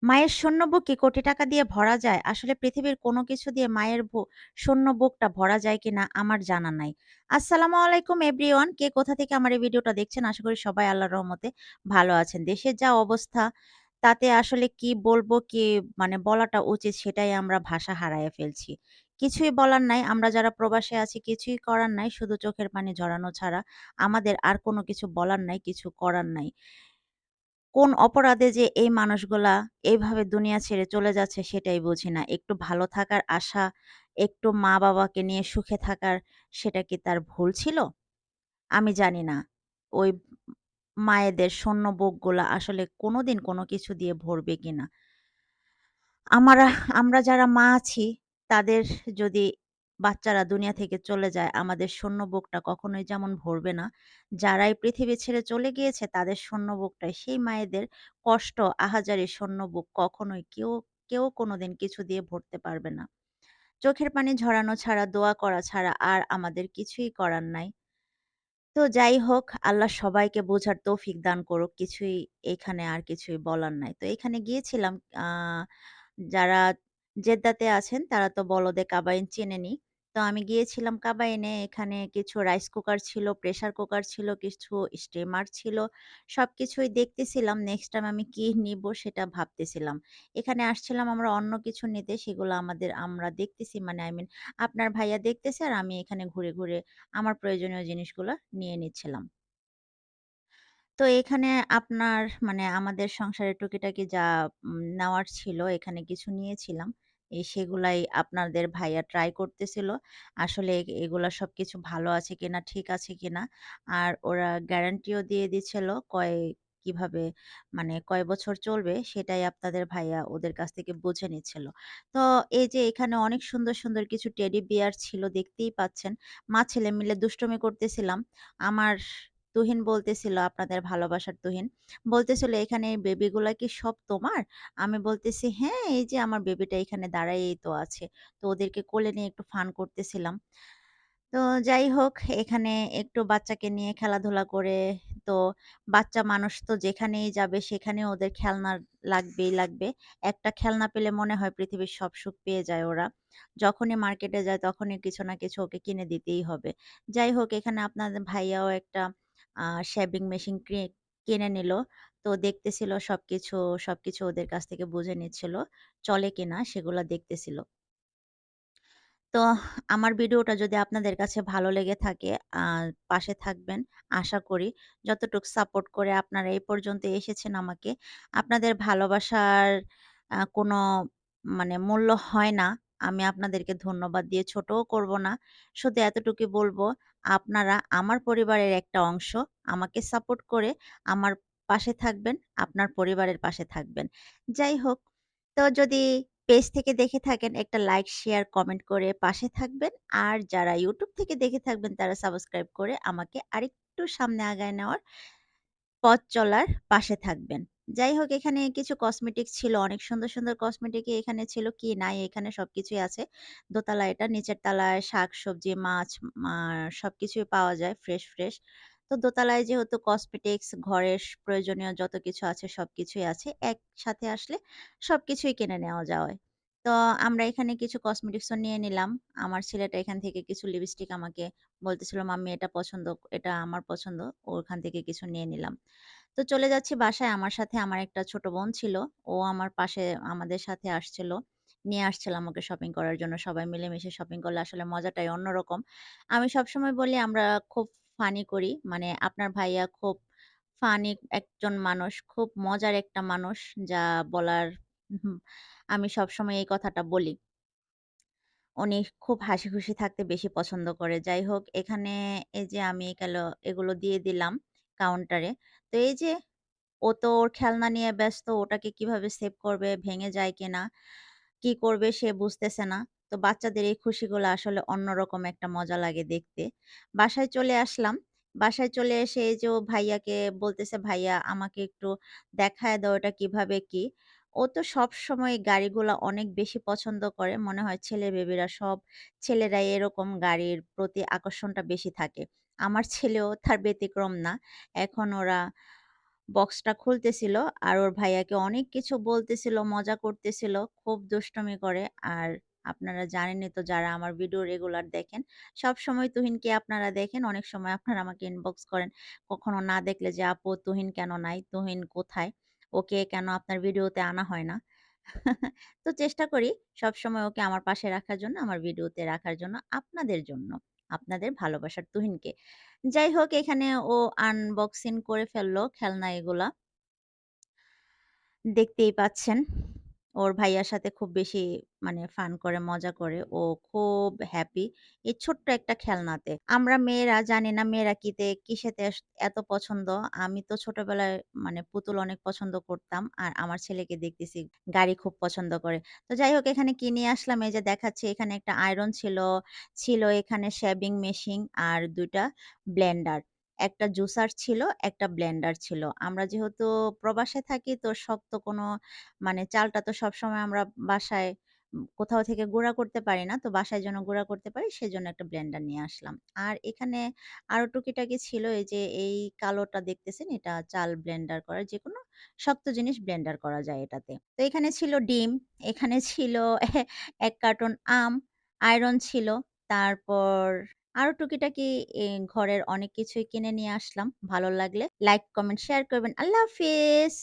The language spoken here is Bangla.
মায়ের শূন্য বুক কি কোটি টাকা দিয়ে ভরা যায়? আসলে পৃথিবীর কোনো কিছু দিয়ে মায়ের শূন্য বুকটা ভরা যায় কিনা আমার জানা নাই। আসসালামু আলাইকুম এভরিওয়ান। কে কোথা থেকে আমার এই ভিডিওটা দেখছেন? আশা করি সবাই আল্লাহর রহমতে ভালো আছেন। দেশের যা অবস্থা তাতে আসলে কি বলবো, কি মানে বলাটা উচিত সেটাই আমরা ভাষা হারায়ে ফেলছি। কিছুই বলার নাই। আমরা যারা প্রবাসে আছি কিছুই করার নাই। শুধু চোখের পানি ঝরানো ছাড়া আমাদের আর কোনো কিছু বলার নাই, কিছু করার নাই। কোন অপরাধে যে এই মানুষগুলা এইভাবে দুনিয়া ছেড়ে চলে যাচ্ছে সেটাই বুঝি না। একটু ভালো থাকার আশা, একটু মা-বাবাকে নিয়ে সুখে থাকার সেটা কি তার ভুল ছিল? আমি জানি না। ওই মায়েদের শূন্য বুকগুলা আসলে কোনোদিন কোনো কিছু দিয়ে ভরবে কিনা। আমারা আমরা যারা মা আছি তাদের যদি বাচ্চারা দুনিয়া থেকে চলে যায় আমাদের শূন্য বুকটা কখনোই যেমন ভরবে না। যারা এই পৃথিবী ছেড়ে চলে গিয়েছে তাদের শূন্য বুকটাই সেই মায়েদের কষ্ট, আহাজারি শূন্য বুক কখনোই কেউ কোনোদিন কিছু দিয়ে ভরতে পারবে না। চোখের পানি ঝরানো ছাড়া, দোয়া করা ছাড়া আর আমাদের কিছুই করার নাই। তো যাই হোক, আল্লাহ সবাইকে বোঝার তৌফিক দান করুক। এখানে আর কিছুই বলার নাই। তো এখানে গিয়েছিলাম আ যারা জেদ্দাতে আছেন তারা তো বলদে কাবাইন চেনেনই। তো আমি গিয়েছিলাম কাবাইনে। এখানে কিছু রাইস কুকার ছিল, প্রেশার কুকার ছিল, কিছু স্টিমার ছিল। সবকিছুই দেখতেছিলাম। নেক্সট টাইম আমি কি নিবো সেটা ভাবতেছিলাম। এখানে আসছিলাম আমরা অন্য কিছু নিতে, সেগুলো আমরা দেখতেছি, মানে আপনার ভাইয়া দেখতেছে আর আমি এখানে ঘুরে আমার প্রয়োজনীয় জিনিসগুলা নিয়ে নিচ্ছিলাম। তো এখানে আপনার মানে আমাদের সংসারের টুকিটাকি যা নেওয়ার ছিল এখানে কিছু নিয়েছিলাম। সেগুলাই আপনাদের ভাইয়া ট্রাই করতেছিল। আসলে এগুলা সবকিছু ভালো আছে কিনা, ঠিক আছে কিনা। আর ওরা গ্যারান্টিও দিয়ে দিচ্ছিল কিভাবে মানে কয় বছর চলবে সেটাই আপনাদের ভাইয়া ওদের কাছ থেকে বুঝে নিচ্ছিল। তো এই যে এখানে অনেক সুন্দর কিছু টেডি বিয়ার ছিল, দেখতেই পাচ্ছেন। মা ছেলে মিলে দুষ্টুমি করতেছিলাম। আমার তুহিন বলতেছিল, আপনাদের ভালোবাসার তুহিন বলতেছিল, "এখানে এই বেবিগুলা কি সব তোমার?" আমি বলতেছি, "হ্যাঁ, এই যে আমার বেবিটা এখানে দাঁড়ায়েই তো আছে।" তো ওদেরকে কোলে নিয়ে একটু ফান করতেছিলাম। তো যাই হোক, এখানে একটু বাচ্চাকে নিয়ে খেলাধুলা করে, তো বাচ্চা মানুষ তো যেখানেই যাবে সেখানে ওদের খেলনা লাগবেই লাগবে। একটা খেলনা পেলে মনে হয় পৃথিবীর সব সুখ পেয়ে যায় ওরা। যখনই মার্কেটে যায় তখনই কিছু না কিছু ওকে কিনে দিতেই হবে। যাই হোক, এখানে আপনাদের ভাইয়াও একটা শেভিং মেশিন কিনে নিল। তো দেখতেছিল সবকিছু ওদের কাছ থেকে বুঝে নিচ্ছিল। চলে কিনা সেগুলা দেখতেছিল। তো আমার ভিডিওটা যদি আপনাদের কাছে ভালো লেগে থাকে, আ পাশে থাকবেন আশা করি। যতটুকু সাপোর্ট করে আপনারা এই পর্যন্ত এসেছেন আমাকে। আপনাদের ভালোবাসার কোনো মানে মূল্য হয় না। আমি আপনাদেরকে ধন্যবাদ দিয়ে ছোটও করব না। শুধু এতটুকুই বলব, আপনারা আমার পরিবারের একটা অংশ। আমাকে সাপোর্ট করে আমার পাশে থাকবেন, আপনার পরিবারের পাশে থাকবেন। যাই হোক, তো যদি পেজ থেকে দেখে থাকেন একটা লাইক, শেয়ার, কমেন্ট করে পাশে থাকবেন। আর যারা YouTube থেকে দেখে থাকবেন তারা সাবস্ক্রাইব করে আমাকে আরেকটু সামনে আগায় নেওয়ার পথ চলার পাশে থাকবেন। যাই হোক, এখানে কিছু কসমেটিক্স ছিল। অনেক সুন্দর কসমেটিকই এখানে ছিল। কি নাই এখানে সবকিছুই আছে। দোতলায় এটা, নিচের তলায় শাকসবজি, মাছ সবকিছুই পাওয়া যায় ফ্রেশ। তো দোতলায় যেহেতু কসমেটিক্স, ঘরের প্রয়োজনীয় যত কিছু আছে সবকিছুই আছে। একসাথে আসলে সবকিছুই কিনে নেওয়া যায়। তো আমরা এখানে কিছু কসমেটিক্সও নিয়ে নিলাম। আমার ছেলেটা এখান থেকে কিছু লিপস্টিক আমাকে বলতেছিল, "মাম্মি এটা পছন্দ, এটা আমার পছন্দ।" ওখান থেকে কিছু নিয়ে নিলাম। তো চলে যাচ্ছি বাসায়। আমার সাথে আমার একটা ছোট বোন ছিল। ও আমার পাশে আমাদের সাথে আসছিল। নিয়ে আসছিল আমাকে শপিং করার জন্য। সবাই মিলেমিশে শপিং করলে আসলে মজাটাই অন্যরকম। আমি সবসময় বলি আমরা খুব ফানি করি। মানে আপনার ভাইয়া খুব ফানি একজন মানুষ। খুব মজার একটা মানুষ, যা বলার হুম, আমি সবসময় এই কথাটা বলি। উনি খুব হাসিখুশি থাকতে বেশি পছন্দ করে। যাই হোক, এখানে এই যে আমি এগুলো দিয়ে দিলাম কাউন্টারে। তো এই যে ও তো ওর খেলনা নিয়ে ব্যস্ত। ওটাকে কিভাবে সেভ করবে, ভেঙে যায় কিনা, কি করবে সে বুঝতেছে না। তো বাচ্চাদের এই খুশিগুলো আসলে অন্যরকম একটা মজা লাগে দেখতে। বাসায় চলে আসলাম। বাসায় চলে এসে এই যে ও ভাইয়াকে বলতেছে, "ভাইয়া আমাকে একটু দেখায় দাও এটা কিভাবে কি?" ও তো সবসময় গাড়িগুলা অনেক বেশি পছন্দ করে। মনে হয় সব ছেলেরাই এরকম গাড়ির প্রতি আকর্ষণটা বেশি থাকে। আমার ছেলেও তার ব্যতিক্রম না। এখন ওরা বক্সটা খুলতেছিল আর ওর ভাইয়াকে অনেক কিছু বলতেছিল, মজা করতেছিল, খুব দুষ্টুমি করে। আর আপনারা জানেনই তো যারা আমার ভিডিও রেগুলার দেখেন, সবসময় তুহিনকে আপনারা দেখেন। অনেক সময় আপনারা আমাকে ইনবক্স করেন কখনো না দেখলে যে, "আপু তুহিন কেন নাই? তুহিন কোথায়? ওকে কেন আপনার ভিডিওতে আনা হয় না?" তো চেষ্টা করি সবসময় ওকে আমার পাশে রাখার জন্য, আমার ভিডিওতে রাখার জন্য, আপনাদের জন্য। আপনাদের ভালোবাসার তুহিনকে। যাই হোক এখানে ও আনবক্সিং করে ফেলল খেলনা এগুলা। দেখতেই পাচ্ছেন। ওর ভাইয়ার সাথে খুব বেশি মানে ফান করে, মজা করে। ও খুব হ্যাপি এই ছোট্ট একটা খেলনাতে। আমরা মেয়েরা জানি না মেয়েরা কিসেতে এত পছন্দ। আমি তো ছোটবেলায় মানে পুতুল অনেক পছন্দ করতাম। আর আমার ছেলেকে দেখতেছি গাড়ি খুব পছন্দ করে। তো যাই হোক এখানে কি নিয়ে আসলাম এই যে দেখাচ্ছি এখানে একটা আয়রন ছিল এখানে শেভিং মেশিন আর ২ টা ব্লেন্ডার। একটা জুসার ছিল, একটা ব্লেন্ডার ছিল। আমরা যেহেতু প্রবাসে থাকি তো শক্ত কোনো মানে চালটা তো সবসময় আমরা বাসায় কোথাও থেকে গুঁড়া করতে পারি না। তো বাসায় যেন গুঁড়া করতে পারি সেজন্য একটা ব্লেন্ডার নিয়ে আসলাম। আর এখানে আরো টুকিটাকি ছিল এই যে এই কালোটা দেখতেছেন এটা চাল ব্লেন্ডার করার যেকোনো শক্ত জিনিস ব্লেন্ডার করা যায় এটাতে। তো এখানে ছিল ডিম, এখানে ছিল ১ কার্টন আম, আয়রন ছিল। তারপর আরো টুকিটাকি ঘরের অনেক কিছুই কিনে নিয়ে আসলাম। ভালো লাগলে লাইক, কমেন্ট, শেয়ার করবেন। আল্লাহ হাফিজ।